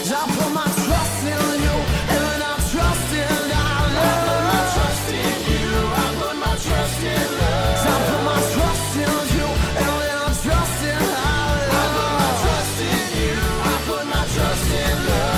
I put my trust in you, and I trust in our love. I put my trust in you, I put my trust in love. I put my trust in you, and I trust in our love. I put my trust in you, I put my trust in love.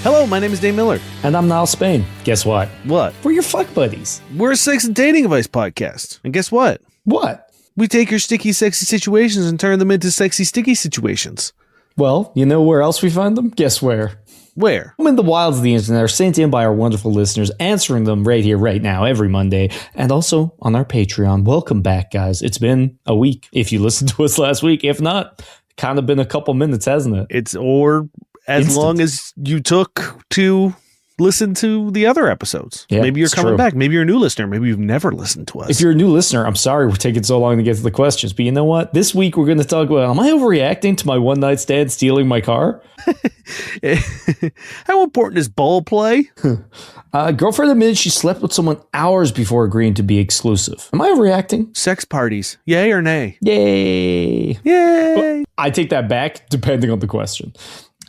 Hello, my name is Dain Miller. And I'm Niall Spain. Guess what? What? We're your fuck buddies. We're a sex and dating advice podcast. And guess what? What? We take your sticky, sexy situations and turn them into sexy, sticky situations. Well, you know where else we find them? Guess where? Where? I'm in the wilds of the internet, are sent in by our wonderful listeners, answering them right here, right now, every Monday, and also on our Patreon. Welcome back, guys. It's been a week. If you listened to us last week, if not, kind of been a couple minutes, hasn't it? It's or as Instant. long as you took to listen to the other episodes. Yeah, maybe you're it's coming true. back. Maybe you're a new listener. Maybe you've never listened to us. If you're a new listener, I'm sorry we're taking so long to get to the questions, but you know what? This week we're going to talk about, am I overreacting to my one-night stand stealing my car? How important is ball play? Girlfriend admitted she slept with someone hours before agreeing to be exclusive. Am I overreacting? Sex parties. Yay or nay? Yay. Yay. I take that back, depending on the question.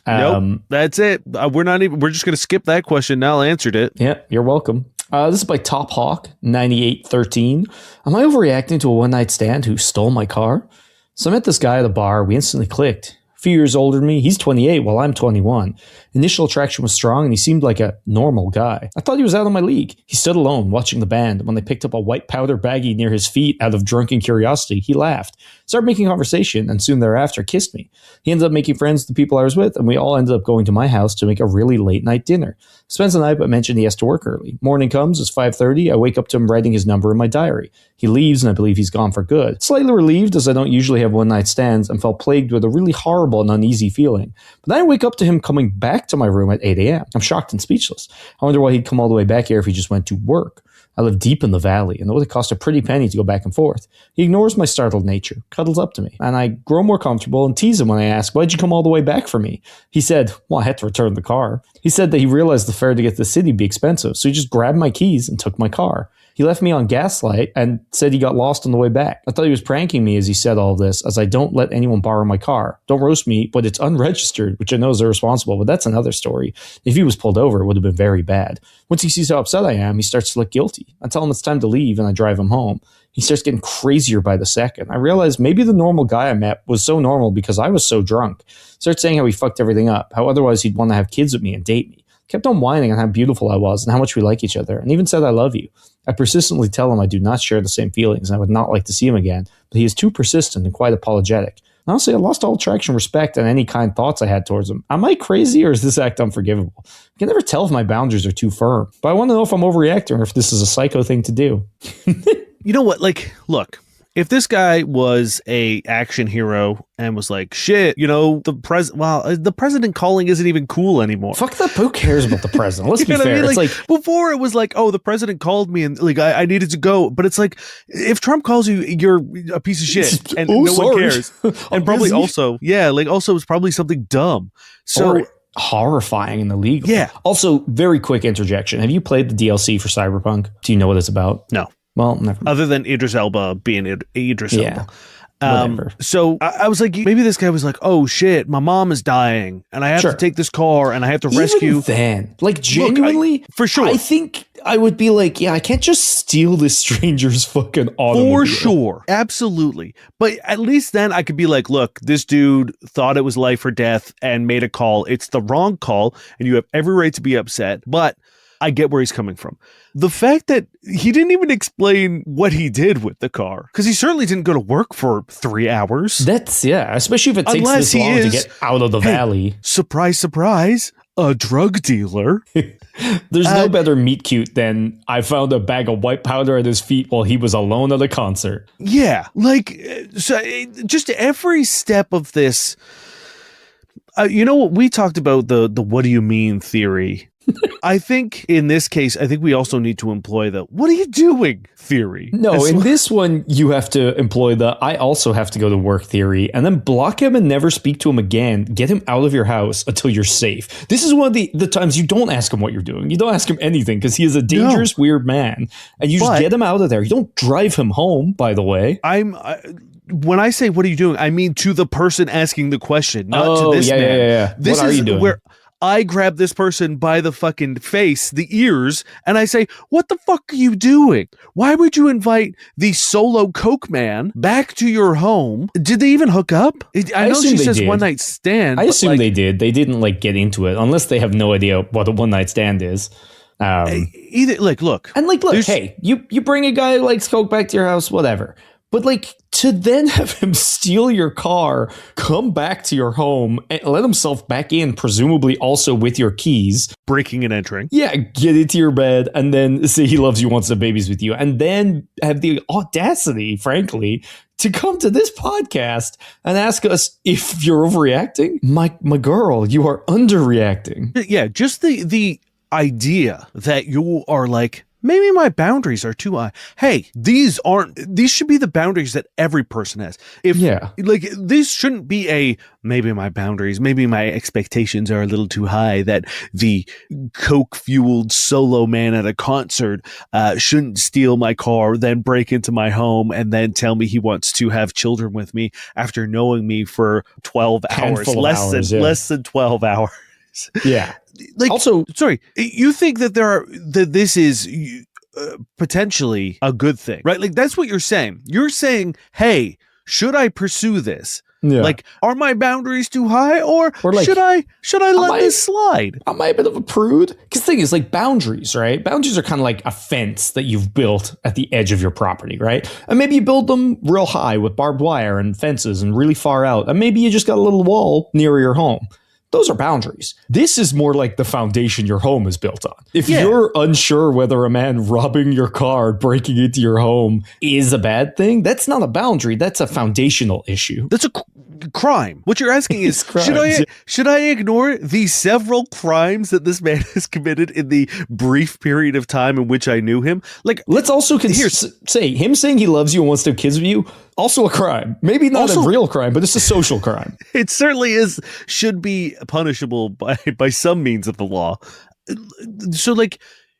Nope. That's it. We're just going to skip that question. Nell answered it. Yeah, you're welcome. This is by Top Hawk 9813. Am I overreacting to a one-night stand who stole my car? So I met this guy at a bar. We instantly clicked. A few years older than me. He's 28 while I'm 21. Initial attraction was strong and he seemed like a normal guy. I thought he was out of my league. He stood alone watching the band. When they picked up a white powder baggie near his feet out of drunken curiosity, he laughed, started making conversation, and soon thereafter kissed me. He ended up making friends with the people I was with, and we all ended up going to my house to make a really late night dinner. Spends the night but mentioned he has to work early. Morning comes, it's 5:30. I wake up to him writing his number in my diary. He leaves and I believe he's gone for good. Slightly relieved as I don't usually have one night stands and felt plagued with a really horrible and uneasy feeling. But then I wake up to him coming back to my room at 8 a.m. I'm shocked and speechless. I wonder why he'd come all the way back here if he just went to work. I live deep in the valley, and it would have cost a pretty penny to go back and forth. He ignores my startled nature, cuddles up to me, and I grow more comfortable and tease him when I ask, why'd you come all the way back for me? He said, well, I had to return the car. He said that he realized the fare to get to the city would be expensive, so he just grabbed my keys and took my car. He left me on Gaslight and said he got lost on the way back. I thought he was pranking me as he said all of this, as I don't let anyone borrow my car. Don't roast me, but it's unregistered, which I know is irresponsible, but that's another story. If he was pulled over, it would have been very bad. Once he sees how upset I am, he starts to look guilty. I tell him it's time to leave and I drive him home. He starts getting crazier by the second. I realize maybe the normal guy I met was so normal because I was so drunk. Starts saying how he fucked everything up, how otherwise he'd want to have kids with me and date me. Kept on whining on how beautiful I was and how much we like each other, and even said I love you. I persistently tell him I do not share the same feelings and I would not like to see him again, but he is too persistent and quite apologetic. Honestly, I lost all attraction, respect, and any kind thoughts I had towards him. Am I crazy or is this act unforgivable? I can never tell if my boundaries are too firm, but I want to know if I'm overreacting or if this is a psycho thing to do. You know what? Like, look, if this guy was a action hero and was like, shit, you know, the president calling isn't even cool anymore. Fuck that. Who cares about the president? Let's be You know what I fair. mean? It's like before it was like, oh, the president called me and like I needed to go. But it's like, if Trump calls you, you're a piece of shit and no one cares. And probably also, it's probably something dumb. So or horrifying and illegal. Yeah. Also, very quick interjection. Have you played the DLC for Cyberpunk? Do you know what it's about? No. Well, never mind. Other than Idris Elba being Idris Elba. Whatever. So I was like, maybe this guy was like, oh shit, my mom is dying and I have to take this car and I have to rescue. Even then, like genuinely, for sure. I think I would be like, yeah, I can't just steal this stranger's fucking automobile. For sure. Absolutely. But at least then I could be like, look, this dude thought it was life or death and made a call. It's the wrong call and you have every right to be upset. But I get where he's coming from. The fact that he didn't even explain what he did with the car, because he certainly didn't go to work for 3 hours. That's, yeah, especially if it takes this long to get out of the valley. Surprise, surprise, a drug dealer. There's no better meet cute than I found a bag of white powder at his feet while he was alone at a concert. Yeah, like, so just every step of this. You know what? We talked about the what do you mean theory I think in this case, I think we also need to employ the "what are you doing" theory. No, in this one, you have to employ the "I also have to go to work" theory, and then block him and never speak to him again. Get him out of your house until you're safe. This is one of the times you don't ask him what you're doing. You don't ask him anything because he is a dangerous, weird man, and you just get him out of there. You don't drive him home, by the way. When I say "what are you doing," I mean to the person asking the question, not to this man. Yeah. This what are is you doing? Where I grab this person by the fucking face, the ears, and I say, "What the fuck are you doing? Why would you invite the solo coke man back to your home? Did they even hook up? I know she says one night stand. I assume they did. They didn't get into it unless they have no idea what a one night stand is. Either look, hey, you bring a guy who likes coke back to your house, whatever. But to then have him steal your car, come back to your home, and let himself back in, presumably also with your keys. Breaking and entering. Yeah, get into your bed and then say he loves you, wants to have babies with you. And then have the audacity, frankly, to come to this podcast and ask us if you're overreacting. My girl, you are underreacting. Yeah, just the idea that you are maybe my boundaries are too high. Hey, these should be the boundaries that every person has. These shouldn't be maybe my boundaries, maybe my expectations are a little too high, that the coke-fueled solo man at a concert shouldn't steal my car, then break into my home, and then tell me he wants to have children with me after knowing me for 12 hours. Less than 12 hours. Yeah. Also, sorry, you think that this is potentially a good thing, right? That's what you're saying. You're saying, hey, should I pursue this? Yeah. Are my boundaries too high, or should I let this slide? Am I a bit of a prude? Because the thing is, boundaries, right? Boundaries are kind of like a fence that you've built at the edge of your property, right? And maybe you build them real high with barbed wire and fences and really far out. And maybe you just got a little wall near your home. Those are boundaries. This is more like the foundation your home is built on. If you're unsure whether a man robbing your car, breaking into your home is a bad thing, that's not a boundary. That's a foundational issue. That's a crime. What you're asking is, should I ignore the several crimes that this man has committed in the brief period of time in which I knew him? Let's also say him saying he loves you and wants to have kids with you, also a crime. Maybe not a real crime, but it's a social crime. It certainly should be punishable by some means of the law. So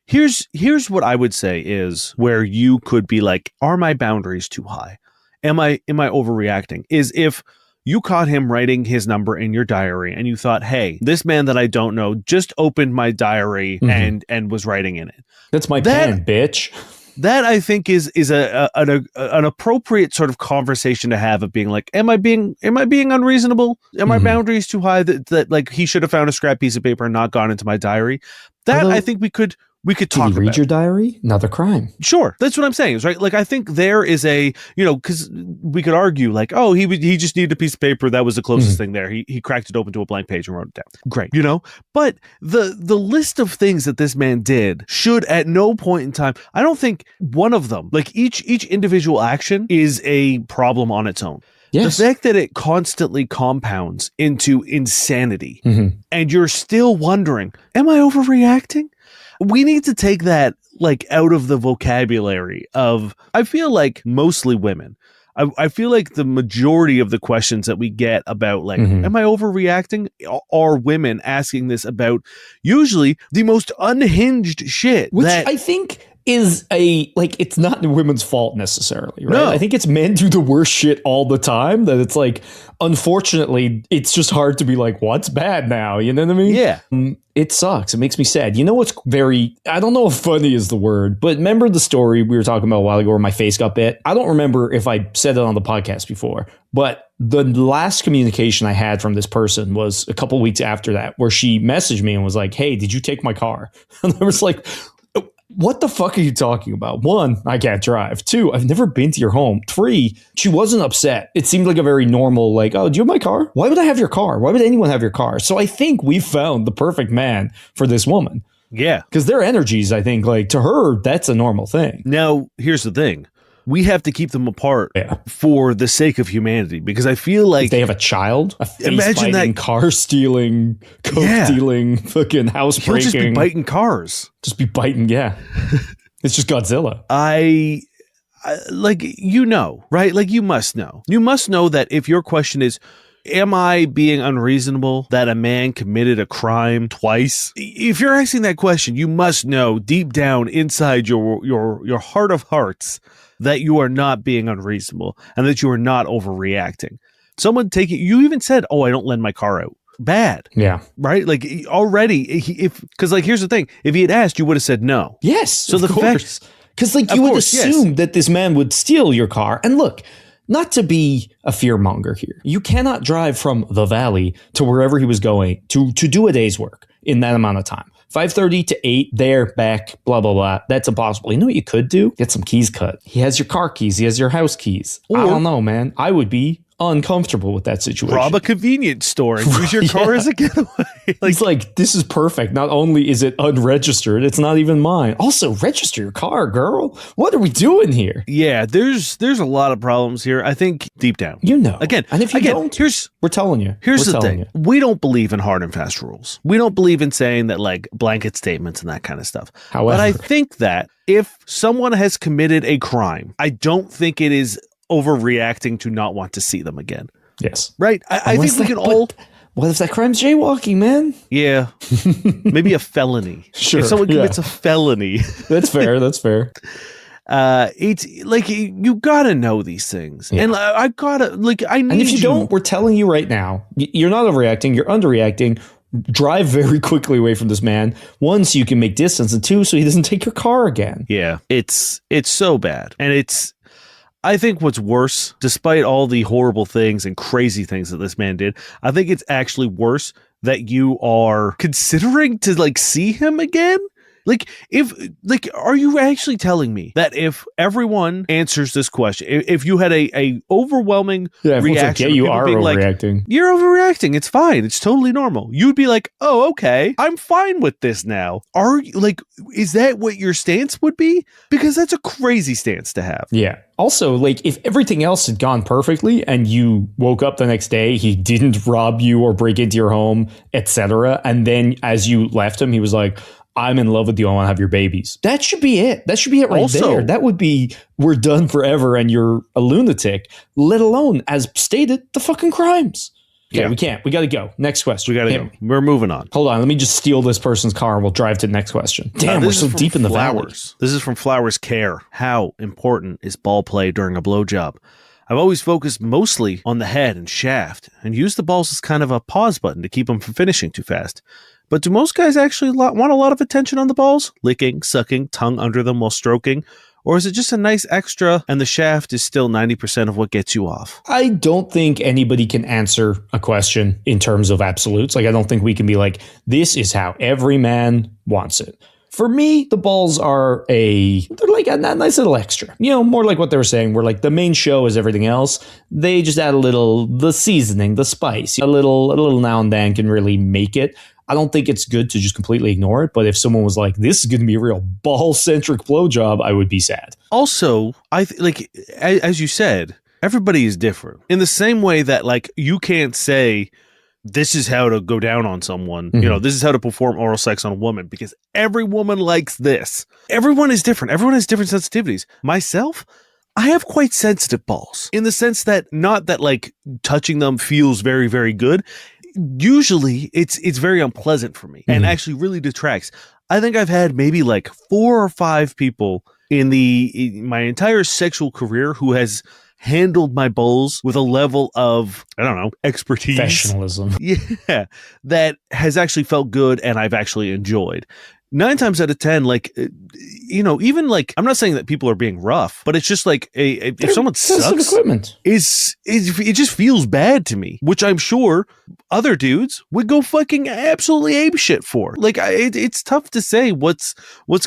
here's what I would say is where you could be are my boundaries too high? Am I overreacting? Is if you caught him writing his number in your diary and you thought, hey, this man that I don't know just opened my diary and was writing in it. That's my pen, bitch. That I think is an appropriate sort of conversation to have of being am I being unreasonable? Are my boundaries too high that he should have found a scrap piece of paper and not gone into my diary? I think we could talk about. Read your diary? Another crime. Sure. That's what I'm saying is right. I think there is because we could argue he just needed a piece of paper. That was the closest thing there. He cracked it open to a blank page and wrote it down. Great. But the list of things that this man did should at no point in time, I don't think one of them, each individual action is a problem on its own. Yes. The fact that it constantly compounds into insanity and you're still wondering, am I overreacting? We need to take that out of the vocabulary of, I feel mostly women. I feel the majority of the questions that we get about am I overreacting are women asking this about usually the most unhinged shit. Which I think is it's not women's fault necessarily, right? No. I think it's men do the worst shit all the time, that it's unfortunately, it's just hard to be what's bad now? You know what I mean? Yeah. It sucks. It makes me sad. You know what's I don't know if funny is the word, but remember the story we were talking about a while ago where my face got bit? I don't remember if I said it on the podcast before, but the last communication I had from this person was a couple weeks after that, where she messaged me and was like, hey, did you take my car? And I was like, what the fuck are you talking about? 1, I can't drive. 2, I've never been to your home. 3, she wasn't upset. It seemed like a very normal, oh, do you have my car? Why would I have your car? Why would anyone have your car? So I think we found the perfect man for this woman. Yeah. Because their energies, I think, to her, that's a normal thing. Now, here's the thing. we have to keep them apart Yeah. for the sake of humanity. Because I feel like If they have a child, a Imagine face-biting, that- car-stealing, coke-dealing, fucking he'll house-breaking. just be biting cars. Just be biting, yeah. It's just Godzilla. I like, you know, right? Like, you must know. You must know that if your question is, am I being unreasonable that a man committed a crime twice? If you're asking that question, you must know deep down inside your heart of hearts that you are not being unreasonable and that you are not overreacting. Someone taking, you even said, "Oh, I don't lend my car out." Bad, Yeah. right? Like, already, because like, here's the thing: if he had asked, you would have said no. Yes, So of the course. Because like Of you would course, yes. assume that this man would steal your car. And look, not to be a fearmonger here, you cannot drive from the valley to wherever he was going to do a day's work in that amount of time. 5:30 to 8, there, back, blah, blah, blah. That's impossible. You know what you could do? Get some keys cut. He has your car keys. He has your house keys. I Or- don't know, man. I would be uncomfortable with that situation. Rob a convenience store and use your car Yeah. as a getaway. Like, He's like, this is perfect. Not only is it unregistered, it's not even mine. Also, register your car, girl. What are we doing here? yeah, there's a lot of problems here. I think deep down, You know. again, And if you don't, here's we're telling you. here's We're the telling thing: you. we don't believe in hard and fast rules. We don't believe in saying that, like, blanket statements and that kind of stuff. However, But I think that if someone has committed a crime, I don't think it is overreacting to not want to see them again. yes. Right? I think we can all. What if that crime's jaywalking, man? Yeah, maybe a felony. Sure, If someone yeah. commits a felony, That's fair. That's fair. it's like you gotta know these things, Yeah. and I gotta like I need. And if you don't, we're telling you right now, you're not overreacting. You're underreacting. Drive very quickly away from this man. One, so you can make distance, and two, so he doesn't take your car again. yeah, it's so bad, and it's. I think what's worse, despite all the horrible things and crazy things that this man did, I think it's actually worse that you are considering to like see him again. Like, are you actually telling me that if everyone answers this question, if you had a overwhelming Yeah, everyone's like, reaction, yeah, of you people are being like, overreacting. you're overreacting, it's fine, it's totally normal, you'd be like, oh, okay, I'm fine with this now. Are you like, is that what your stance would be? Because that's a crazy stance to have. Yeah. Also, like, if everything else had gone perfectly and you woke up the next day, he didn't rob you or break into your home, etc., and then as you left him, he was like, I'm in love with you, I want to have your babies. That should be it. That should be it right Also- there. That would be, we're done forever and you're a lunatic, let alone, as stated, the fucking crimes. Okay, Yeah. we can't. We got to go. Next question. We gotta Hit go. me. We're moving on. Hold on. Let me just steal this person's car and we'll drive to the next question. Damn, we're This so is from deep in the valley. Flowers. This is from Flowers Care. How important is ball play during a blowjob? I've always focused mostly on the head and shaft and used the balls as kind of a pause button to keep them from finishing too fast. But do most guys actually want a lot of attention on the balls? Licking, sucking, tongue under them while stroking? Or is it just a nice extra and the shaft is still 90% of what gets you off? I don't think anybody can answer a question in terms of absolutes. Like, I don't think we can be like, this is how every man wants it. For me, the balls are they're like a nice little extra. You know, more like what they were saying, where like the main show is everything else. They just add the seasoning, the spice. A little now and then can really make it. I don't think it's good to just completely ignore it. But if someone was like, this is going to be a real ball-centric blowjob, I would be sad. Also, as you said, everybody is different. In the same way that, like, you can't say, this is how to go down on someone. Mhm. You know, this is how to perform oral sex on a woman because every woman likes this. Everyone is different. Everyone has different sensitivities. Myself, I have quite sensitive balls in the sense that not that like touching them feels very, very good. Usually it's very unpleasant for me and actually really detracts. I think I've had maybe like 4 or 5 people in my entire sexual career who has handled my balls with a level of, I don't know, expertise. Professionalism. Yeah, that has actually felt good and I've actually enjoyed. 9 times out of 10, like, you know, even like, I'm not saying that people are being rough, but it's just like if someone Sensitive sucks, equipment. it just feels bad to me, which I'm sure other dudes would go fucking absolutely ape shit for. Like, it's tough to say what's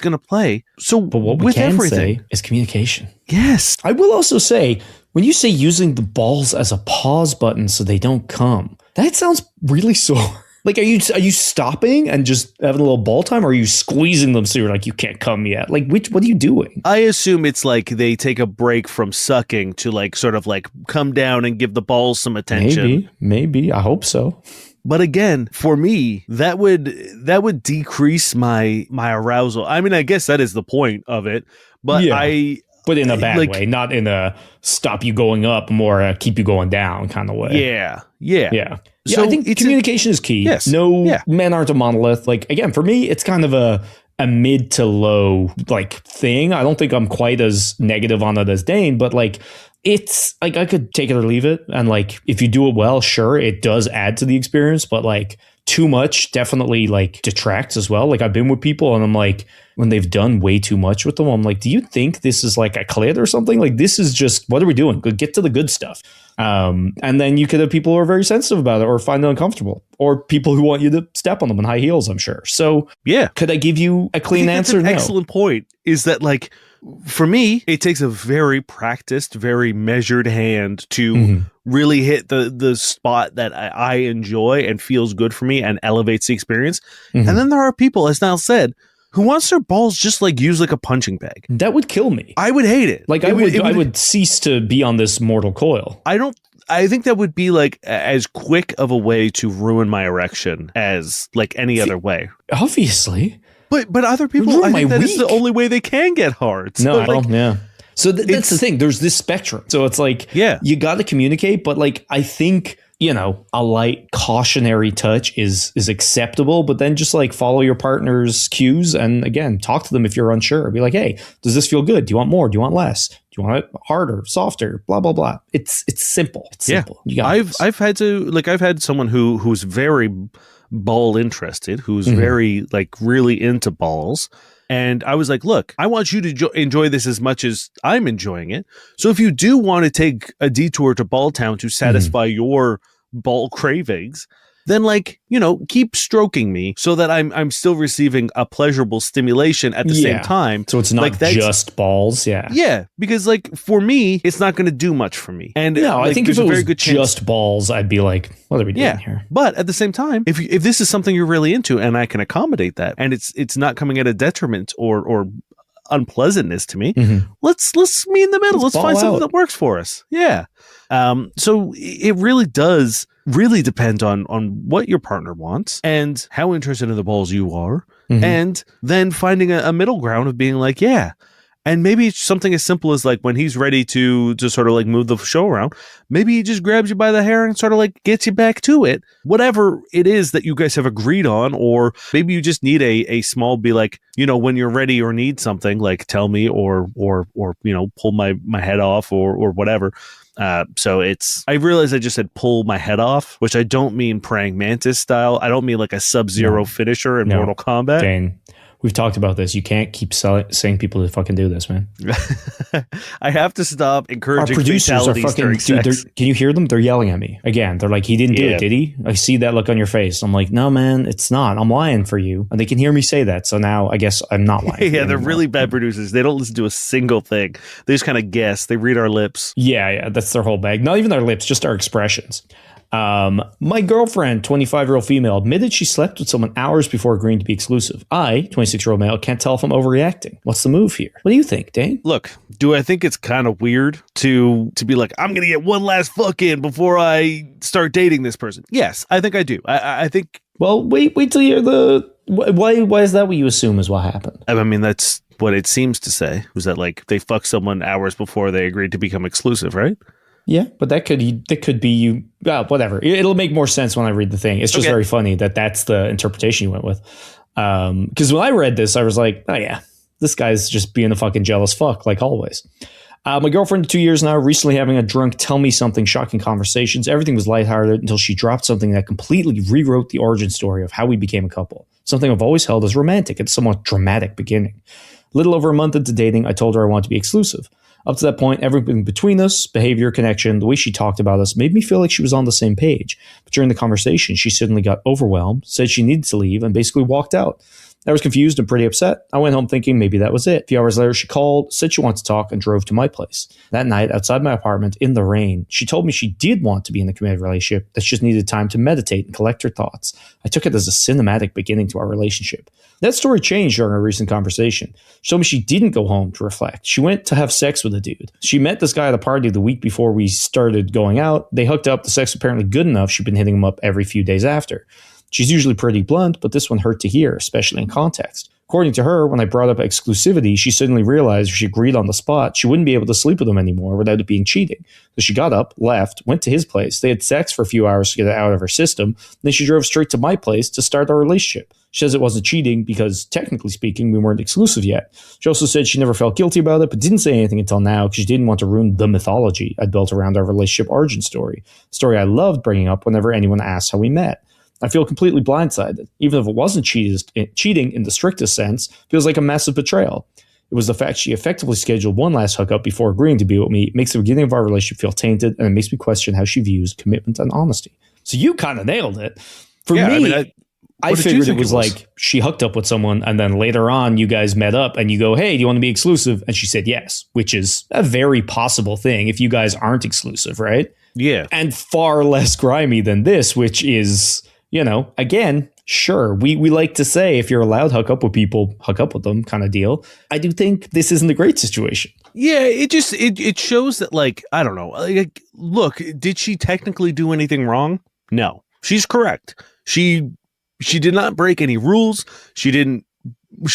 gonna play. So, But what we with can everything, say is communication. yes, I will also say, when you say using the balls as a pause button so they don't come, that sounds really sore. Like, are you stopping and just having a little ball time, or are you squeezing them so you're like, you can't come yet? Like, what are you doing? I assume it's like they take a break from sucking to like sort of like come down and give the balls some attention. Maybe. I hope so. But again, for me, that would decrease my arousal. I mean, I guess that is the point of it. But but in a bad way, not in a stop you going up, more a keep you going down kind of way. Yeah. So I think communication is key. Yes. Men aren't a monolith. Like, again, for me, it's kind of a mid to low like thing. I don't think I'm quite as negative on it as Dain, but like, it's like I could take it or leave it. And like, if you do it well, sure, it does add to the experience, but like too much definitely like detracts as well. Like, I've been with people and I'm like, when they've done way too much with them, I'm like, do you think this is like a clit or something? Like, this is just, what are we doing? Get to the good stuff. And then you could have people who are very sensitive about it or find it uncomfortable, or people who want you to step on them in high heels, I'm sure. So yeah, could I give you a clean answer? That's an excellent point. Is that like, for me, it takes a very practiced, very measured hand to really hit the spot that I enjoy and feels good for me and elevates the experience. And then there are people, as Niall said, who wants their balls just like used like a punching bag. That would kill me. I would hate it. Like, I would cease to be on this mortal coil. I think that would be like as quick of a way to ruin my erection as like any other way. Obviously. But other people, I think that is the only way they can get hard. So no, I don't. Yeah. So that's the thing. There's this spectrum. So it's like, you got to communicate. But like, I think, you know, a light cautionary touch is acceptable. But then just like follow your partner's cues. And again, talk to them if you're unsure. Be like, hey, does this feel good? Do you want more? Do you want less? Do you want it harder, softer? Blah, blah, blah. It's simple. It's simple. You got I've had someone who's very ball interested, who's very like really into balls, and I was like, look, I want you to enjoy this as much as I'm enjoying it. So if you do want to take a detour to Ball Town to satisfy your ball cravings, then like, you know, keep stroking me so that I'm still receiving a pleasurable stimulation at the same time. So it's not like just balls. Yeah, because like for me, it's not going to do much for me. And no, like, I think if it was just balls, I'd be like, what are we doing here? But at the same time, if this is something you're really into and I can accommodate that, and it's not coming at a detriment or unpleasantness to me, let's meet in the middle. Let's find something that works for us. Yeah. So it really does depend on what your partner wants and how interested in the balls you are, and then finding a middle ground of being like, yeah. And maybe it's something as simple as like when he's ready to sort of like move the show around, maybe he just grabs you by the hair and sort of like gets you back to it. Whatever it is that you guys have agreed on, or maybe you just need a small, be like, you know, when you're ready or need something, like tell me or you know, pull my head off or whatever. So I realize I just said pull my head off, which I don't mean praying mantis style. I don't mean like a Sub-Zero finisher in Mortal Kombat. Dain, we've talked about this. You can't keep saying people to fucking do this, man. I have to stop encouraging Our producers are fatalities fucking, during sex. Can you hear them? They're yelling at me. Again, they're like, he didn't do it, did he? I see that look on your face. I'm like, no, man, it's not. I'm lying for you. And they can hear me say that. So now I guess I'm not lying. Yeah, they're really bad producers. They don't listen to a single thing. They just kind of guess. They read our lips. Yeah, that's their whole bag. Not even our lips, just our expressions. My girlfriend, 25-year-old female, admitted she slept with someone hours before agreeing to be exclusive. I, 26-year-old male, can't tell if I'm overreacting. What's the move here? What do you think, Dain? Look, do I think it's kind of weird to be like, I'm going to get one last fuck in before I start dating this person? Yes, I think I do. I think... Well, wait till you're the... Why is that what you assume is what happened? I mean, that's what it seems to say, was that like they fucked someone hours before they agreed to become exclusive, right? Yeah, but that could be you. Whatever. It'll make more sense when I read the thing. It's just very funny that that's the interpretation you went with. Because when I read this, I was like, oh yeah, this guy's just being a fucking jealous fuck, like always. My girlfriend, 2 years now, recently having a drunk tell me something shocking conversations. Everything was lighthearted until she dropped something that completely rewrote the origin story of how we became a couple. Something I've always held as romantic and somewhat dramatic beginning. Little over a month into dating, I told her I wanted to be exclusive. Up to that point, everything between us, behavior, connection, the way she talked about us, made me feel like she was on the same page. But during the conversation, she suddenly got overwhelmed, said she needed to leave, and basically walked out. I was confused and pretty upset. I went home thinking maybe that was it. A few hours later, she called, said she wanted to talk, and drove to my place. That night, outside my apartment, in the rain, she told me she did want to be in a committed relationship, that she just needed time to meditate and collect her thoughts. I took it as a cinematic beginning to our relationship. That story changed during a recent conversation. She told me she didn't go home to reflect. She went to have sex with a dude. She met this guy at a party the week before we started going out. They hooked up. The sex was apparently good enough. She'd been hitting him up every few days after. She's usually pretty blunt, but this one hurt to hear, especially in context. According to her, when I brought up exclusivity, she suddenly realized she agreed on the spot she wouldn't be able to sleep with him anymore without it being cheating. So she got up, left, went to his place. They had sex for a few hours to get it out of her system. Then she drove straight to my place to start our relationship. She says it wasn't cheating because, technically speaking, we weren't exclusive yet. She also said she never felt guilty about it, but didn't say anything until now because she didn't want to ruin the mythology I'd built around our relationship origin story. A story I loved bringing up whenever anyone asked how we met. I feel completely blindsided. Even if it wasn't cheating in the strictest sense, feels like a massive betrayal. It was the fact she effectively scheduled one last hookup before agreeing to be with me. It makes the beginning of our relationship feel tainted, and it makes me question how she views commitment and honesty. So you kind of nailed it. For me, I figured it was like she hooked up with someone, and then later on you guys met up and you go, hey, do you want to be exclusive? And she said yes, which is a very possible thing if you guys aren't exclusive, right? Yeah. And far less grimy than this, which is... You know, again, sure, we like to say if you're allowed to hook up with people, hook up with them kind of deal. I do think this isn't a great situation. Yeah, it shows that, like, I don't know. Like, look, did she technically do anything wrong? No, she's correct. She did not break any rules. She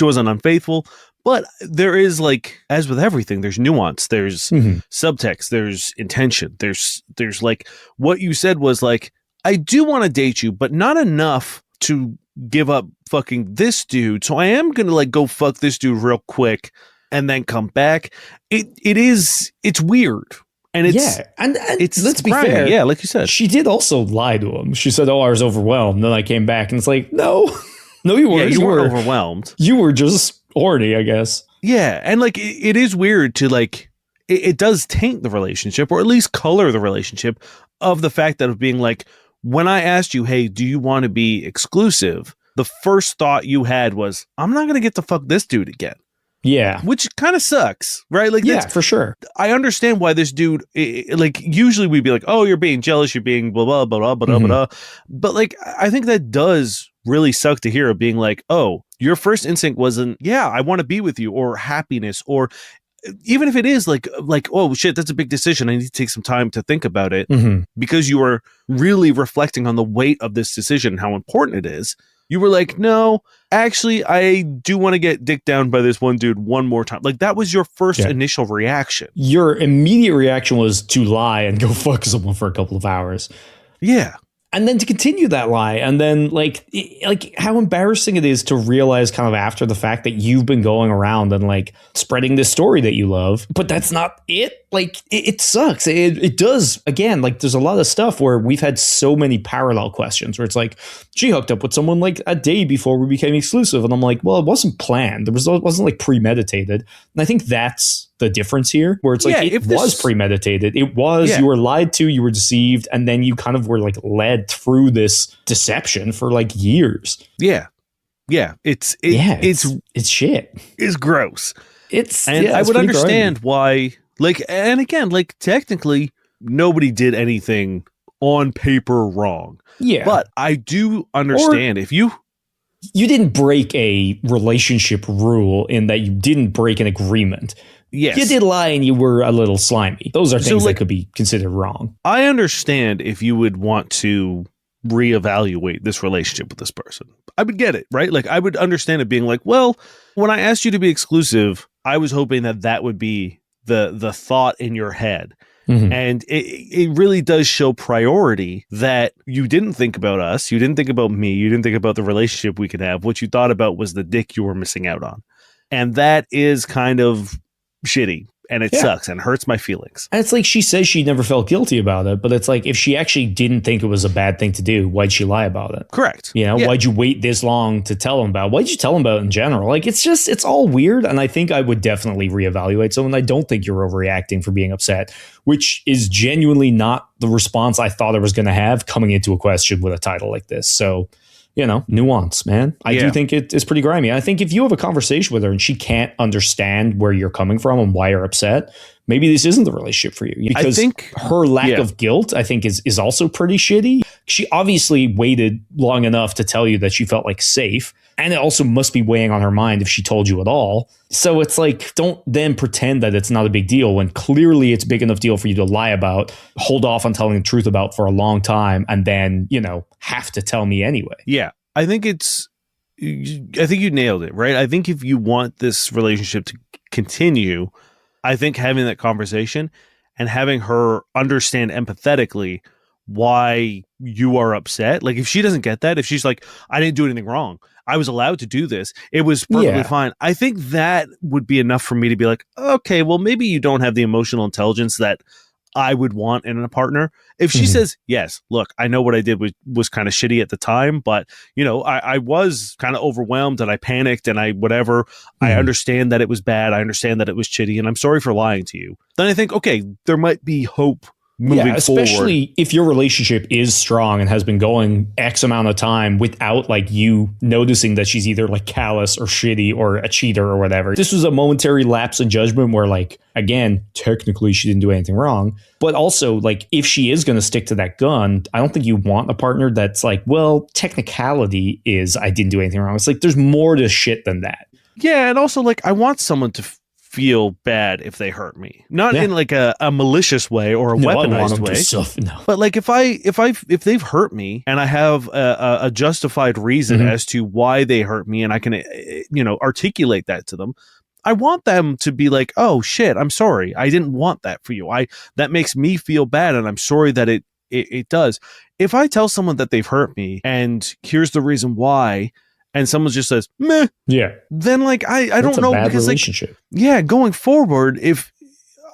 wasn't unfaithful. But there is, like, as with everything, there's nuance, there's subtext, there's intention, there's like what you said was like, I do want to date you, but not enough to give up fucking this dude. So I am going to like go fuck this dude real quick and then come back. It's weird. And it's let's be grimy. fair. Yeah, like you said. She did also lie to him. She said, I was overwhelmed. And then I came back and it's like, no, you weren't. Yeah, you weren't overwhelmed. You were just horny, I guess. Yeah. And like, it is weird to like, it does taint the relationship or at least color the relationship of the fact that of being like, when I asked you, hey, do you want to be exclusive? The first thought you had was, I'm not going to get to fuck this dude again. Yeah. Which kind of sucks, right? Like, yeah, for sure. I understand why this dude, like, usually we'd be like, oh, you're being jealous, you're being blah, blah, blah, blah, blah, blah. But like, I think that does really suck to hear of being like, oh, your first instinct wasn't, yeah, I want to be with you, or happiness, or even if it is like, oh shit, that's a big decision. I need to take some time to think about it because you were really reflecting on the weight of this decision and how important it is. You were like, no, actually, I do want to get dicked down by this one dude one more time. Like that was your first initial reaction. Your immediate reaction was to lie and go fuck someone for a couple of hours. Yeah. And then to continue that lie, and then like how embarrassing it is to realize kind of after the fact that you've been going around and like spreading this story that you love, but that's not it. Like it sucks. It does. Again, like there's a lot of stuff where we've had so many parallel questions where it's like she hooked up with someone like a day before we became exclusive, and I'm like, well, it wasn't planned. It wasn't like premeditated, and I think that's the difference here, where it's like it was premeditated. It was you were lied to, you were deceived, and then you kind of were like led through this deception for like years. Yeah. It's shit. It's gross. And I would understand why. Like, and again, like technically nobody did anything on paper wrong. Yeah, but I do understand if you didn't break a relationship rule in that you didn't break an agreement. Yes. You did lie and you were a little slimy. Those are things that could be considered wrong. I understand if you would want to reevaluate this relationship with this person. I would get it, right? Like I would understand it being like, well, when I asked you to be exclusive, I was hoping that would be the thought in your head. And it really does show priority that you didn't think about us. You didn't think about me. You didn't think about the relationship we could have. What you thought about was the dick you were missing out on. And that is kind of shitty. And it sucks and hurts my feelings. And it's like she says she never felt guilty about it, but it's like if she actually didn't think it was a bad thing to do, why'd she lie about it? Correct. You know, why'd you wait this long to tell him about it? Why'd you tell him about it in general? Like, it's all weird. And I think I would definitely reevaluate someone. I don't think you're overreacting for being upset, which is genuinely not the response I thought I was going to have coming into a question with a title like this. So nuance, man. I do Yeah. think it's pretty grimy. I think if you have a conversation with her and she can't understand where you're coming from and why you're upset, maybe this isn't the relationship for you. Because think- her lack yeah. of guilt, I think, is also pretty shitty. She obviously waited long enough to tell you that she felt like safe. And it also must be weighing on her mind if she told you at all. So it's like, don't then pretend that it's not a big deal when clearly it's a big enough deal for you to lie about, hold off on telling the truth about for a long time, and then, have to tell me anyway. Yeah. I think you nailed it, right? I think if you want this relationship to continue, I think having that conversation and having her understand empathetically why you are upset. Like if she doesn't get that, if she's like, I didn't do anything wrong, I was allowed to do this, it was perfectly fine. I think that would be enough for me to be like, okay, well, maybe you don't have the emotional intelligence that I would want in a partner. If she says, yes, look, I know what I did was kind of shitty at the time, but I was kind of overwhelmed and I panicked and I understand that it was bad. I understand that it was shitty and I'm sorry for lying to you. Then I think, okay, there might be hope moving especially forward. if your relationship is strong and has been going X amount of time without like you noticing that she's either like callous or shitty or a cheater or whatever. This was a momentary lapse in judgment where, like, again, technically she didn't do anything wrong. But also, like, if she is going to stick to that gun, I don't think you want a partner that's like, well, technicality is I didn't do anything wrong. It's like there's more to shit than that. Yeah, and also like I want someone to feel bad if they hurt me, not in like a malicious way or a weaponized way. But like if they've hurt me and I have a justified reason as to why they hurt me, and I can articulate that to them, I want them to be like, oh shit, I'm sorry, I didn't want that for you. That makes me feel bad, and I'm sorry that it does. If I tell someone that they've hurt me and here's the reason why, and someone just says, meh. Yeah. Then like I don't know, bad because relationship. like, going forward, if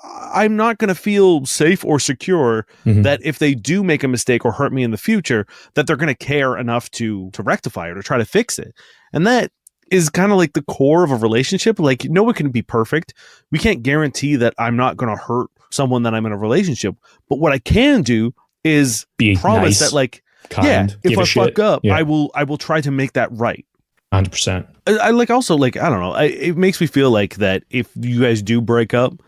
I'm not going to feel safe or secure that if they do make a mistake or hurt me in the future, that they're going to care enough to rectify it or try to fix it. And that is kind of like the core of a relationship. Like no one can be perfect. We can't guarantee that I'm not going to hurt someone that I'm in a relationship. But what I can do is promise that like, kind, if I fuck up, yeah. I will try to make that right. 100%. I like also like, I don't know. It makes me feel like that if you guys do break up,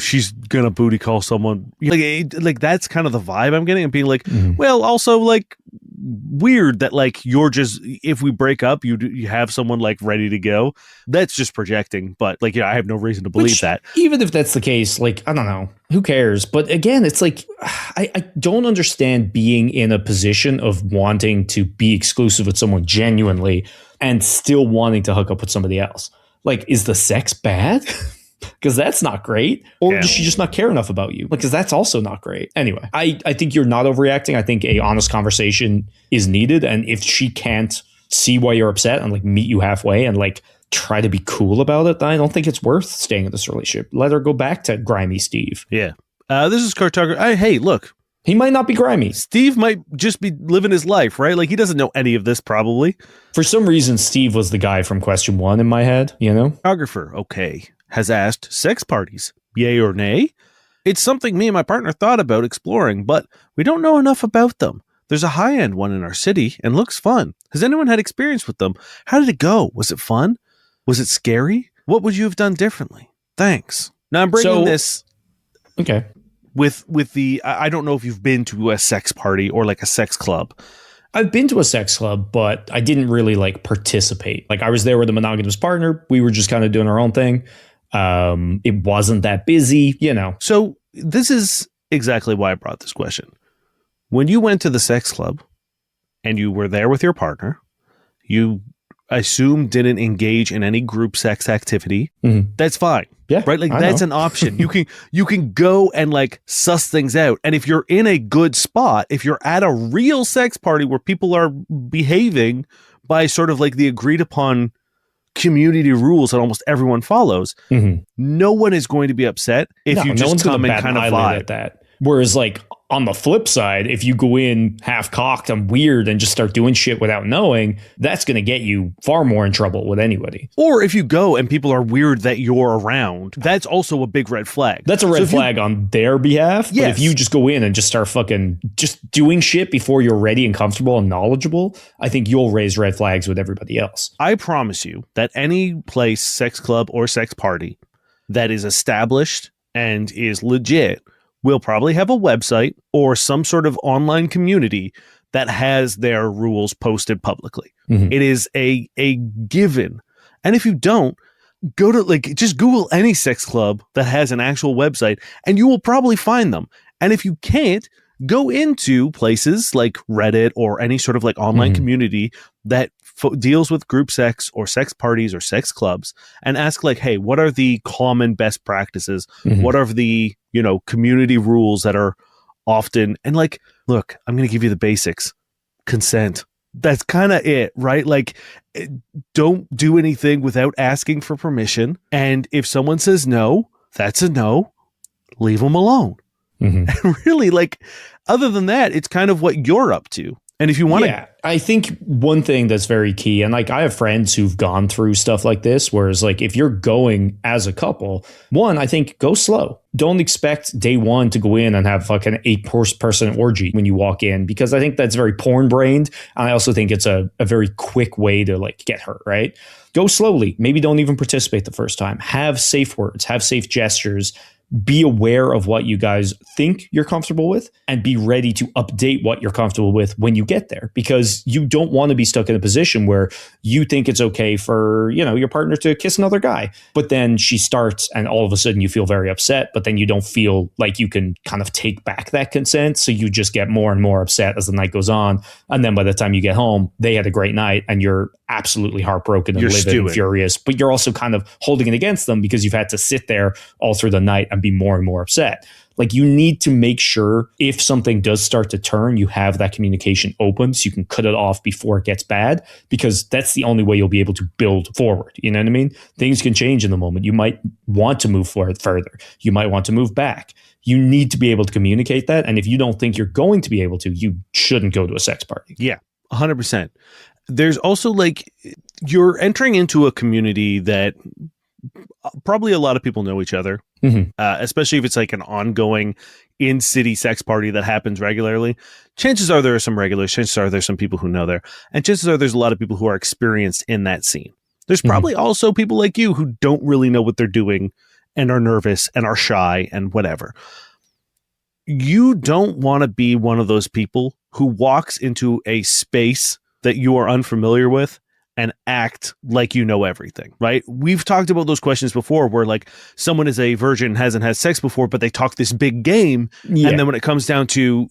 she's gonna booty call someone. Like that's kind of the vibe I'm getting, and being like, well, also like weird that like you're just, if we break up, you have someone like ready to go. That's just projecting, but like I have no reason to believe that. Even if that's the case, like I don't know, who cares? But again, it's like I don't understand being in a position of wanting to be exclusive with someone genuinely and still wanting to hook up with somebody else. Like, is the sex bad? Because that's not great. Or does she just not care enough about you? Because that's also not great. Anyway, I think you're not overreacting. I think a honest conversation is needed. And if she can't see why you're upset and like meet you halfway and like try to be cool about it, then I don't think it's worth staying in this relationship. Let her go back to grimy Steve. Yeah. This is Cartographer. Hey, look. He might not be grimy. Steve might just be living his life, right? Like he doesn't know any of this probably. For some reason, Steve was the guy from question 1 in my head, Cartographer, okay, has asked sex parties, yay or nay? It's something me and my partner thought about exploring, but we don't know enough about them. There's a high-end one in our city and looks fun. Has anyone had experience with them? How did it go? Was it fun? Was it scary? What would you have done differently? Thanks. Now I'm bringing this with the, I don't know if you've been to a sex party or like a sex club. I've been to a sex club, but I didn't really like participate. Like I was there with a monogamous partner. We were just kind of doing our own thing. It wasn't that busy, So this is exactly why I brought this question. When you went to the sex club and you were there with your partner, you assume didn't engage in any group sex activity. That's fine. Yeah. Right. Like that's an option. You can go and like suss things out. And if you're in a good spot, if you're at a real sex party where people are behaving by sort of like the agreed upon community rules that almost everyone follows, no one is going to be upset if you just come and kind of vibe at that. Whereas like on the flip side, if you go in half cocked and weird and just start doing shit without knowing, that's going to get you far more in trouble with anybody. Or if you go and people are weird that you're around, that's also a big red flag. That's a red flag on their behalf. Yes. But if you just go in and just start fucking just doing shit before you're ready and comfortable and knowledgeable, I think you'll raise red flags with everybody else. I promise you that any place, sex club or sex party that is established and is legit will probably have a website or some sort of online community that has their rules posted publicly. Mhm. It is a given. And if you don't, go to just Google any sex club that has an actual website and you will probably find them. And if you can't, go into places like Reddit or any sort of like online community that deals with group sex or sex parties or sex clubs and ask like, hey, what are the common best practices? What are the, community rules that are often, and like, look, I'm going to give you the basics. Consent. That's kind of it, right? Like, don't do anything without asking for permission. And if someone says no, that's a no. Leave them alone. And really, like, other than that, it's kind of what you're up to. And if you want to, I think one thing that's very key, and like I have friends who've gone through stuff like this, whereas like if you're going as a couple, one, I think go slow. Don't expect day one to go in and have like an 8-person orgy when you walk in, because I think that's very porn brained. And I also think it's a very quick way to like get hurt, right? Go slowly. Maybe don't even participate the first time. Have safe words, have safe gestures. Be aware of what you guys think you're comfortable with and be ready to update what you're comfortable with when you get there, because you don't want to be stuck in a position where you think it's okay for, your partner to kiss another guy, but then she starts and all of a sudden you feel very upset, but then you don't feel like you can kind of take back that consent. So you just get more and more upset as the night goes on. And then by the time you get home, they had a great night and you're absolutely heartbroken and livid and furious, but you're also kind of holding it against them because you've had to sit there all through the night and be more and more upset. Like, you need to make sure if something does start to turn, you have that communication open so you can cut it off before it gets bad, because that's the only way you'll be able to build forward. You know what I mean? Things can change in the moment. You might want to move forward further. You might want to move back. You need to be able to communicate that. And if you don't think you're going to be able to, you shouldn't go to a sex party. Yeah, 100%. There's also like, you're entering into a community that probably a lot of people know each other, especially if it's like an ongoing in-city sex party that happens regularly. Chances are there are some regulars, chances are there's some people who know there, and chances are there's a lot of people who are experienced in that scene. There's probably also people like you who don't really know what they're doing and are nervous and are shy and whatever. You don't want to be one of those people who walks into a space that you are unfamiliar with and act like you know everything, right? We've talked about those questions before where like someone is a virgin, hasn't had sex before, but they talk this big game. And then when it comes down to,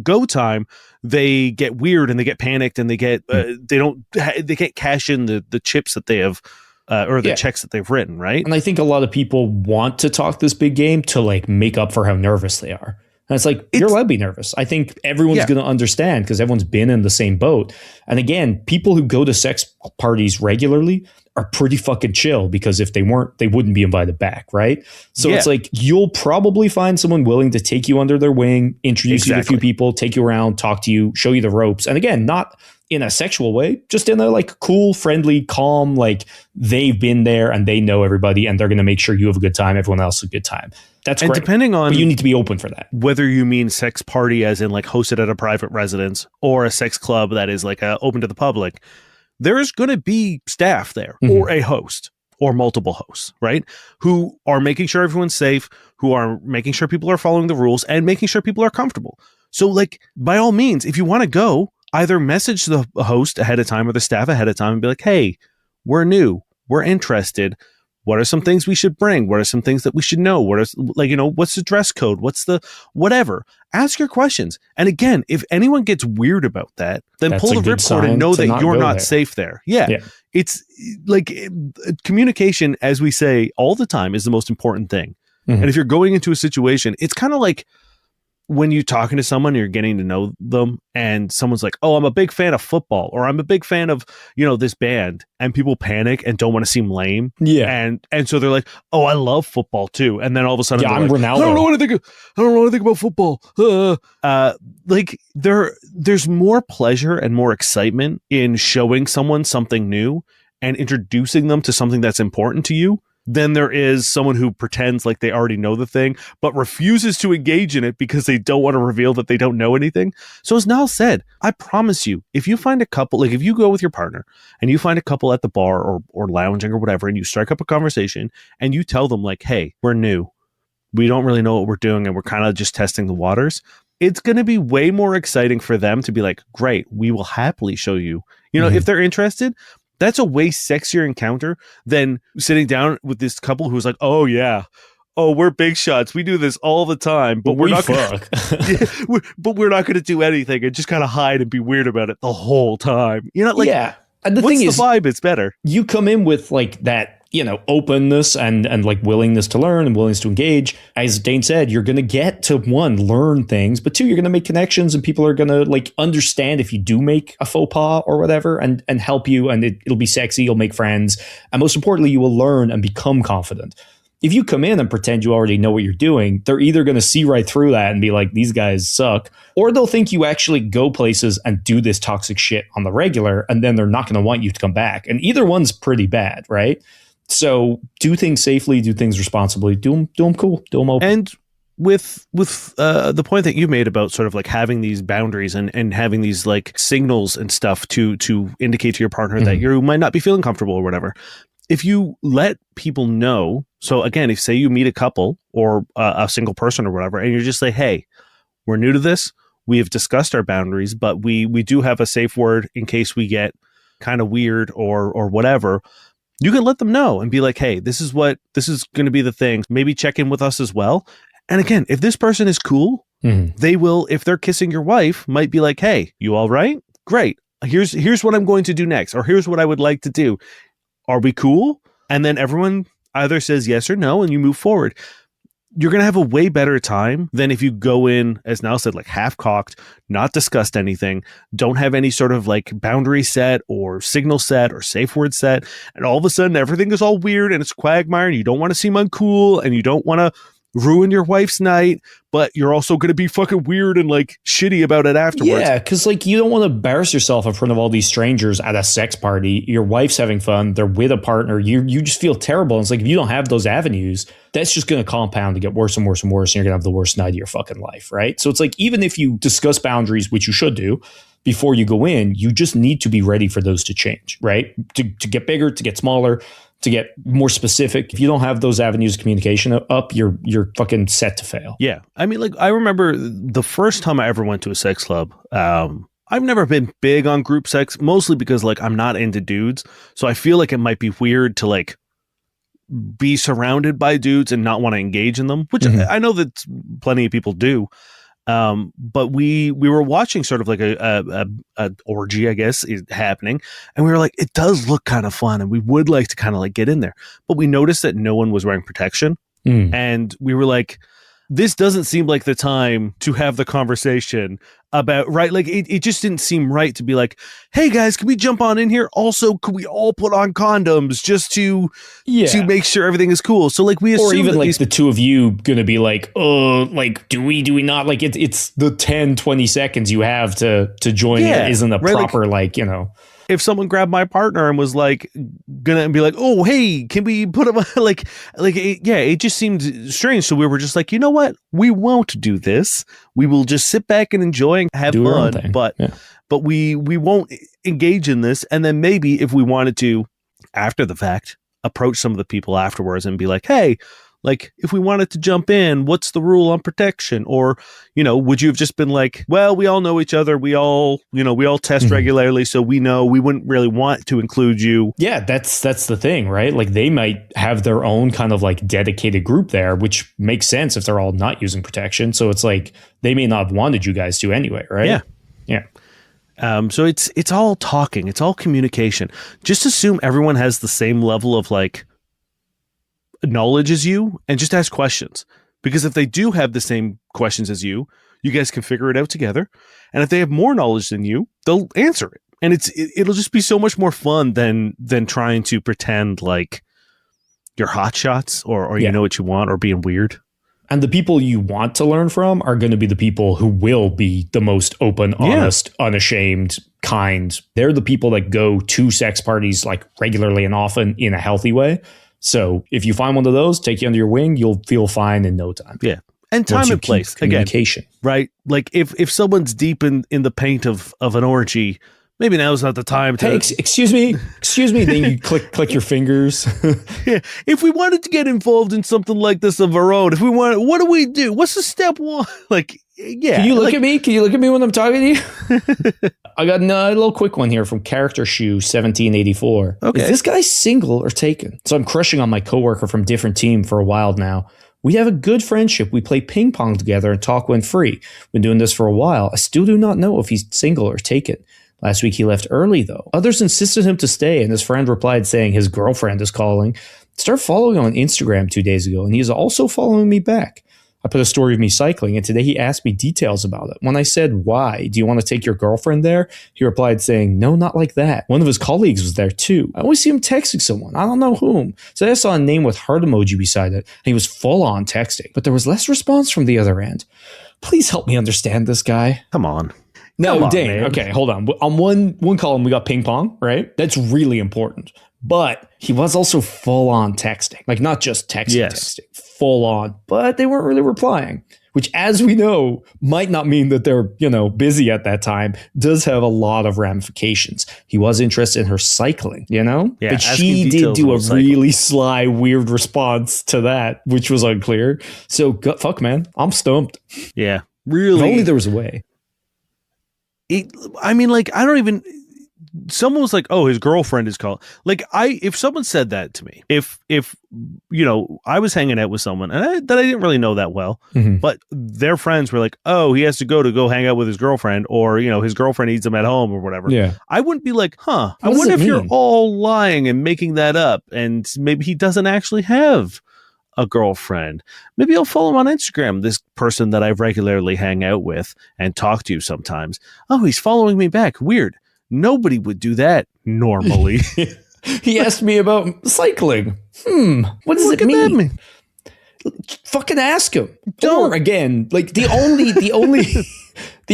go time, they get weird and they get panicked and they get, they can't cash in the chips that they have, or the checks that they've written, right? And I think a lot of people want to talk this big game to like make up for how nervous they are. And it's like, you're allowed to be nervous. I think everyone's going to understand because everyone's been in the same boat. And again, people who go to sex parties regularly are pretty fucking chill, because if they weren't, they wouldn't be invited back, right? So it's like, you'll probably find someone willing to take you under their wing, introduce you to a few people, take you around, talk to you, show you the ropes. And again, not in a sexual way, just in a like cool, friendly, calm, like they've been there and they know everybody and they're going to make sure you have a good time, everyone else has a good time. That's great. Depending on, but you need to be open for that. Whether you mean sex party as in like hosted at a private residence or a sex club that is like open to the public, there's going to be staff there or a host or multiple hosts, right? Who are making sure everyone's safe, who are making sure people are following the rules and making sure people are comfortable. So like, by all means, if you want to go, either message the host ahead of time or the staff ahead of time and be like, hey, we're new, we're interested. What are some things we should bring? What are some things that we should know? What are what's the dress code? What's the whatever? Ask your questions. And again, if anyone gets weird about that, then That's pull the ripcord and know that you're not safe there. Yeah. It's like communication, as we say all the time, is the most important thing. And if you're going into a situation, it's kind of like when you're talking to someone, you're getting to know them, and someone's like, oh, I'm a big fan of football, or I'm a big fan of, this band, and people panic and don't want to seem lame. Yeah. And so they're like, oh, I love football too. And then all of a sudden, I'm like, Ronaldo. I don't know anything about football. Like there's more pleasure and more excitement in showing someone something new and introducing them to something that's important to you than there is someone who pretends like they already know the thing, but refuses to engage in it because they don't want to reveal that they don't know anything. So as Niall said, I promise you, if you find a couple, like if you go with your partner and you find a couple at the bar or lounging or whatever, and you strike up a conversation and you tell them like, hey, we're new. We don't really know what we're doing and we're kind of just testing the waters. It's going to be way more exciting for them to be like, great, we will happily show you, if they're interested. That's a way sexier encounter than sitting down with this couple who's like, oh, yeah. Oh, we're big shots. We do this all the time, but we're not going to do anything and just kind of hide and be weird about it the whole time. Yeah. And the what's thing the is, vibe? It's better. You come in with like that, openness and like willingness to learn and willingness to engage. As Dain said, you're going to get to one, learn things, but two, you're going to make connections and people are going to like understand if you do make a faux pas or whatever and help you, and it'll be sexy. You'll make friends. And most importantly, you will learn and become confident. If you come in and pretend you already know what you're doing, they're either going to see right through that and be like, these guys suck, or they'll think you actually go places and do this toxic shit on the regular, and then they're not going to want you to come back. And either one's pretty bad, right? So do things safely, do things responsibly, do them cool, do them open. And with the point that you made about sort of like having these boundaries and having these like signals and stuff to indicate to your partner that you might not be feeling comfortable or whatever. If you let people know, so again, if say you meet a couple or a single person or whatever, and you're just like, hey, we're new to this. We have discussed our boundaries, but we do have a safe word in case we get kind of weird or whatever. You can let them know and be like, hey, this is going to be the thing. Maybe check in with us as well. And again, if this person is cool, they will, if they're kissing your wife, might be like, hey, you all right? Great. Here's what I'm going to do next, or here's what I would like to do. Are we cool? And then everyone either says yes or no, and you move forward. You're going to have a way better time than if you go in, as Niall said, like half-cocked, not discussed anything, don't have any sort of like boundary set or signal set or safe word set, and all of a sudden everything is all weird and it's quagmire and you don't want to seem uncool and you don't want to ruin your wife's night, but you're also going to be fucking weird and like shitty about it afterwards. Yeah, because like you don't want to embarrass yourself in front of all these strangers at a sex party. Your wife's having fun. They're with a partner. You just feel terrible. And it's like if you don't have those avenues, that's just going to compound to get worse and worse and worse. And you're going to have the worst night of your fucking life, right? So it's like even if you discuss boundaries, which you should do before you go in, you just need to be ready for those to change, right? To get bigger, to get smaller, to get more specific. If you don't have those avenues of communication up, you're fucking set to fail. Yeah. I mean, like, I remember the first time I ever went to a sex club, I've never been big on group sex, mostly because, like, I'm not into dudes. So I feel like it might be weird to, like, be surrounded by dudes and not want to engage in them, which I know that plenty of people do. But we were watching sort of like a orgy, I guess, is happening, and we were like, it does look kind of fun, and we would like to kind of like get in there. But we noticed that no one was wearing protection, and we were like, this doesn't seem like the time to have the conversation about, right? Like it just didn't seem right to be like, hey guys, can we jump on in here? Also, could we all put on condoms just to make sure everything is cool? So like we assume, or even like the two of you gonna be like, oh, like do we not, like it's the 10-20 seconds you have to join it isn't a proper like, you know. If someone grabbed my partner and was like gonna be like, oh, hey, can we put him it just seemed strange. So we were just like, you know what? We won't do this. We will just sit back and enjoy and have fun. But we won't engage in this. And then maybe if we wanted to, after the fact, approach some of the people afterwards and be like, hey, like, if we wanted to jump in, what's the rule on protection? Or, you know, would you have just been like, well, we all know each other. We all test regularly. So we know we wouldn't really want to include you. Yeah, that's the thing, right? Like they might have their own kind of like dedicated group there, which makes sense if they're all not using protection. So it's like they may not have wanted you guys to anyway, right? Yeah. Yeah. So it's all talking. It's all communication. Just assume everyone has the same level of like knowledge as you and just ask questions, because if they do have the same questions as you You guys can figure it out together. And if they have more knowledge than you, they'll answer it. And it'll just be so much more fun than trying to pretend like you're hot shots or you know what you want or being weird. And the people you want to learn from are going to be the people who will be the most open, honest, unashamed, kind. They're the people that go to sex parties like regularly and often in a healthy way. So if you find one of those, take you under your wing, you'll feel fine in no time. Yeah. And time and place. Communication. Again, right? Like if someone's deep in the paint of an orgy, maybe now's not the time to... Hey, excuse me. Then you click your fingers. Yeah. If we wanted to get involved in something like this of our own, what do we do? What's the step one? Like, yeah. Can you look at me? Can you look at me when I'm talking to you? I got a little quick one here from Character Shoe 1784. Okay. Is this guy single or taken? So I'm crushing on my coworker from different team for a while now. We have a good friendship. We play ping pong together and talk when free. Been doing this for a while. I still do not know if he's single or taken. Last week he left early, though. Others insisted him to stay, and his friend replied saying his girlfriend is calling. Started following him on Instagram 2 days ago, and he is also following me back. I put a story of me cycling, and today he asked me details about it. When I said, why? Do you want to take your girlfriend there? He replied saying, no, not like that. One of his colleagues was there, too. I always see him texting someone. I don't know whom. So I saw a name with heart emoji beside it, and he was full-on texting. But there was less response from the other end. Please help me understand this guy. Come on. No, Dain. Okay, hold on. On one column, we got ping pong, right? That's really important. But he was also full on texting, like not just texting, full on. But they weren't really replying, which, as we know, might not mean that they're busy at that time. Does have a lot of ramifications. He was interested in her cycling, Yeah, but she did do a really sly, weird response to that, which was unclear. So fuck, man, I'm stumped. Yeah, really. If only there was a way. I don't even... Someone was like, oh, his girlfriend is calling. Like, if someone said that to me, if I was hanging out with someone and that I didn't really know that well, but their friends were like, oh, he has to go hang out with his girlfriend, or, his girlfriend needs him at home or whatever. Yeah. I wouldn't be like, I wonder if you're all lying and making that up, and maybe he doesn't actually have a girlfriend. Maybe I'll follow him on Instagram, this person that I regularly hang out with and talk to sometimes. Oh, he's following me back. Weird. Nobody would do that normally. He asked me about cycling. What does it mean? Fucking ask him. Or again, like the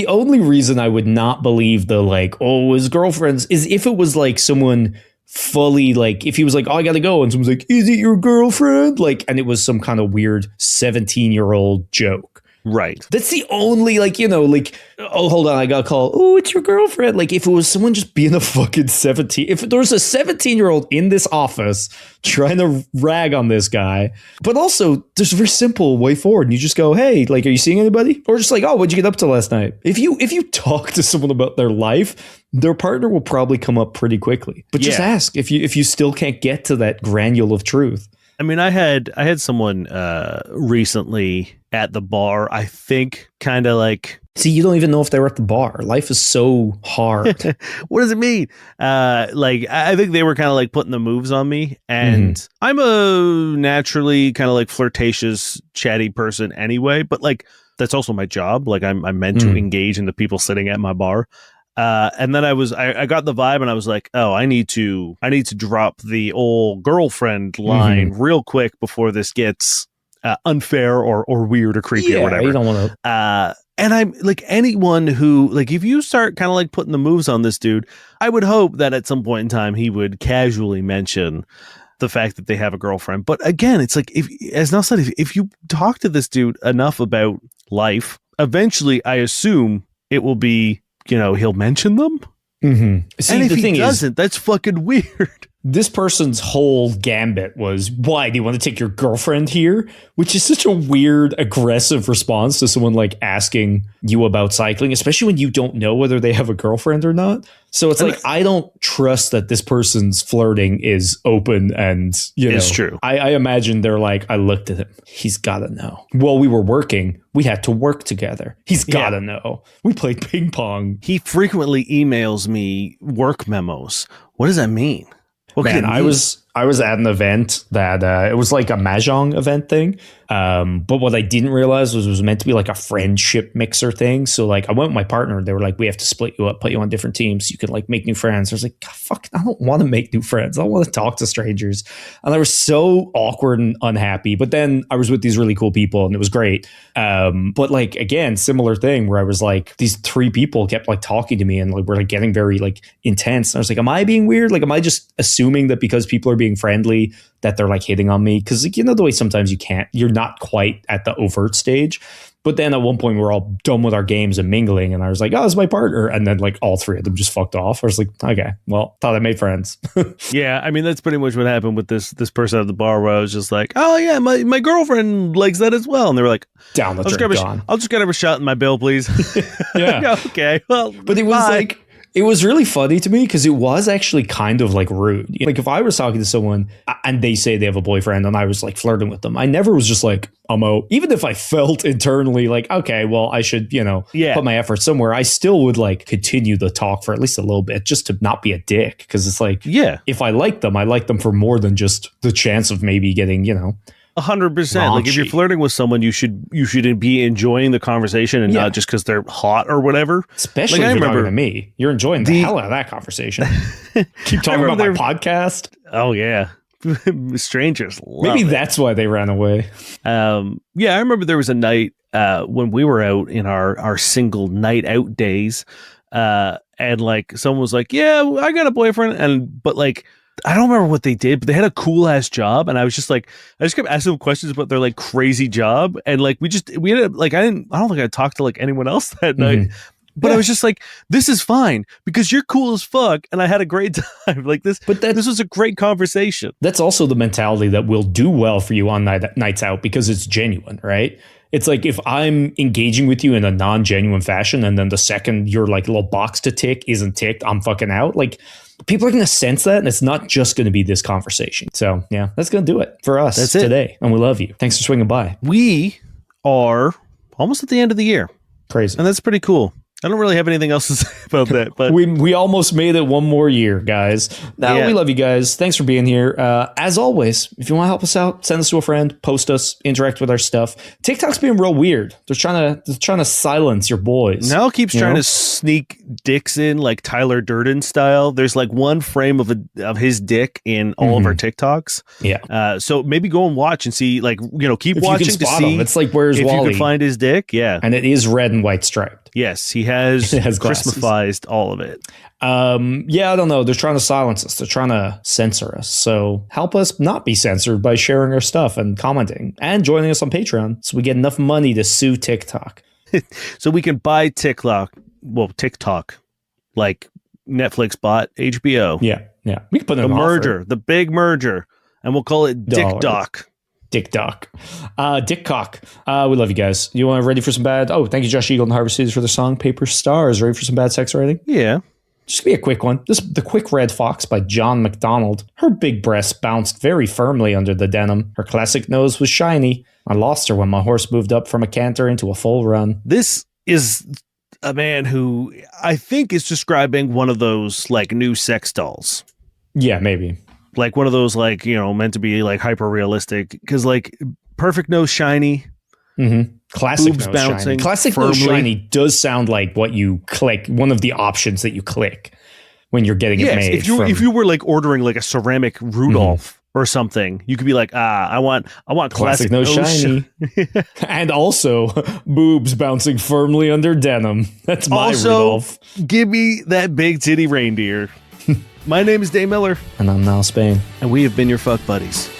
only reason I would not believe his girlfriend's is if it was like someone fully, like if he was like, oh, I gotta go, and someone's like, is it your girlfriend? Like, and it was some kind of weird 17-year-old joke. Right. That's the only, oh, hold on, I got a call. Oh, it's your girlfriend. Like, if it was someone just being a fucking 17, if there was a 17-year-old in this office trying to rag on this guy, but also there's a very simple way forward. And you just go, hey, like, are you seeing anybody? Or just like, oh, what'd you get up to last night? If you talk to someone about their life, their partner will probably come up pretty quickly. But just ask if you still can't get to that granule of truth. I mean, I had someone recently at the bar, I think, kind of like... See, you don't even know if they were at the bar. Life is so hard. What does it mean? I think they were kind of like putting the moves on me, and I'm a naturally kind of like flirtatious, chatty person anyway, but like that's also my job. Like I'm meant to engage in the people sitting at my bar. And then I got the vibe, and I was like, oh, I need to drop the old girlfriend line real quick before this gets unfair or weird or creepy or whatever. You don't want to. And I'm like, anyone who, like, if you start kind of like putting the moves on this dude, I would hope that at some point in time he would casually mention the fact that they have a girlfriend. But again, it's like, as Nell said, if you talk to this dude enough about life, eventually I assume it will be, he'll mention them. See, and if the he thing doesn't, that's fucking weird. This person's whole gambit was, why do you want to take your girlfriend here? Which is such a weird, aggressive response to someone like asking you about cycling, especially when you don't know whether they have a girlfriend or not. So it's like, I don't trust that this person's flirting is open and, it's true. I imagine they're like, I looked at him. He's got to know. While we were working, we had to work together. He's got to know. We played ping pong. He frequently emails me work memos. What does that mean? Man, I was I was at an event that it was like a mahjong event thing. But what I didn't realize was it was meant to be like a friendship mixer thing. So like I went with my partner. They were like, we have to split you up, put you on different teams so you can like make new friends. I was like, God, fuck, I don't want to make new friends. I want to talk to strangers. And I was so awkward and unhappy. But then I was with these really cool people and it was great. But like, again, similar thing where I was like, these three people kept like talking to me and like, we're like getting very like intense. And I was like, am I being weird? Like, am I just assuming that because people are being friendly that they're like hitting on me? Because like, you know, the way sometimes you're not quite at the overt stage. But then at one point we were all done with our games and mingling and I was like, oh, it's my partner. And then like all three of them just fucked off. I was like, okay, well, thought I made friends. Yeah, I mean, that's pretty much what happened with this person at the bar where I was just like, oh yeah, my girlfriend likes that as well. And they were like, down the drink, gone. I'll just get her a shot in my bill, please. Yeah. Okay, well, but it was like, it was really funny to me because it was actually kind of like rude. Like if I was talking to someone and they say they have a boyfriend and I was like flirting with them, I never was just like, even if I felt internally like, okay, well, I should, put my effort somewhere. I still would like continue the talk for at least a little bit just to not be a dick. Cause it's like, yeah, if I like them for more than just the chance of maybe getting, 100%. Like if you're flirting with someone, you should be enjoying the conversation and not just because they're hot or whatever. Especially if you're talking to me, you're enjoying the hell out of that conversation. Keep talking about my podcast. Oh yeah, strangers. Maybe that's why they ran away. Yeah, I remember there was a night when we were out in our single night out days, and like someone was like, "Yeah, I got a boyfriend," but like. I don't remember what they did, but they had a cool ass job. And I was just like, I just kept asking them questions about their like crazy job. And like, we ended up like, I don't think I talked to like anyone else that night, but I was just like, this is fine because you're cool as fuck. And I had a great time like this, but this was a great conversation. That's also the mentality that will do well for you on nights out because it's genuine, right? It's like if I'm engaging with you in a non-genuine fashion and then the second your like little box to tick isn't ticked, I'm fucking out. Like people are going to sense that and it's not just going to be this conversation. So yeah, that's going to do it for us today. And we love you. Thanks for swinging by. We are almost at the end of the year. Crazy. And that's pretty cool. I don't really have anything else to say about that, but we almost made it one more year, guys. Now we love you guys. Thanks for being here. As always, if you want to help us out, send us to a friend, post us, interact with our stuff. TikTok's being real weird. They're trying to silence your boys. Now keeps trying to sneak dicks in like Tyler Durden style. There's like one frame of his dick in all of our TikToks. Yeah. So maybe go and watch and see, like, keep if watching you can to spot see him. It's like where's if Wally? you can find his dick. Yeah. And it is red and white striped. Yes, he has glasses. Christmasized all of it. I don't know. They're trying to silence us. They're trying to censor us. So help us not be censored by sharing our stuff and commenting and joining us on Patreon so we get enough money to sue TikTok. So we can buy TikTok, like Netflix bought HBO. Yeah. We can put the merger, the big merger, and we'll call it DickDoc. Dick Cock. We love you guys. You want ready for some bad? Oh, thank you, Josh Eagle and Harvest Seeds for the song Paper Stars. Ready for some bad sex writing? Yeah. Just be a quick one. The Quick Red Fox by John McDonald. Her big breasts bounced very firmly under the denim. Her classic nose was shiny. I lost her when my horse moved up from a canter into a full run. This is a man who I think is describing one of those like new sex dolls. Yeah, maybe. Like one of those, like, meant to be like hyper realistic because like perfect nose shiny, classic boobs nose bouncing, shiny. Classic firmly. Nose shiny does sound like what you click, one of the options that you click when you're getting it made. If you were like ordering like a ceramic Rudolph or something, you could be like, I want classic nose shiny, and also boobs bouncing firmly under denim. That's my Rudolph. Give me that big titty reindeer. My name is Dain Miller. And I'm Niall Spain. And we have been your fuck buddies.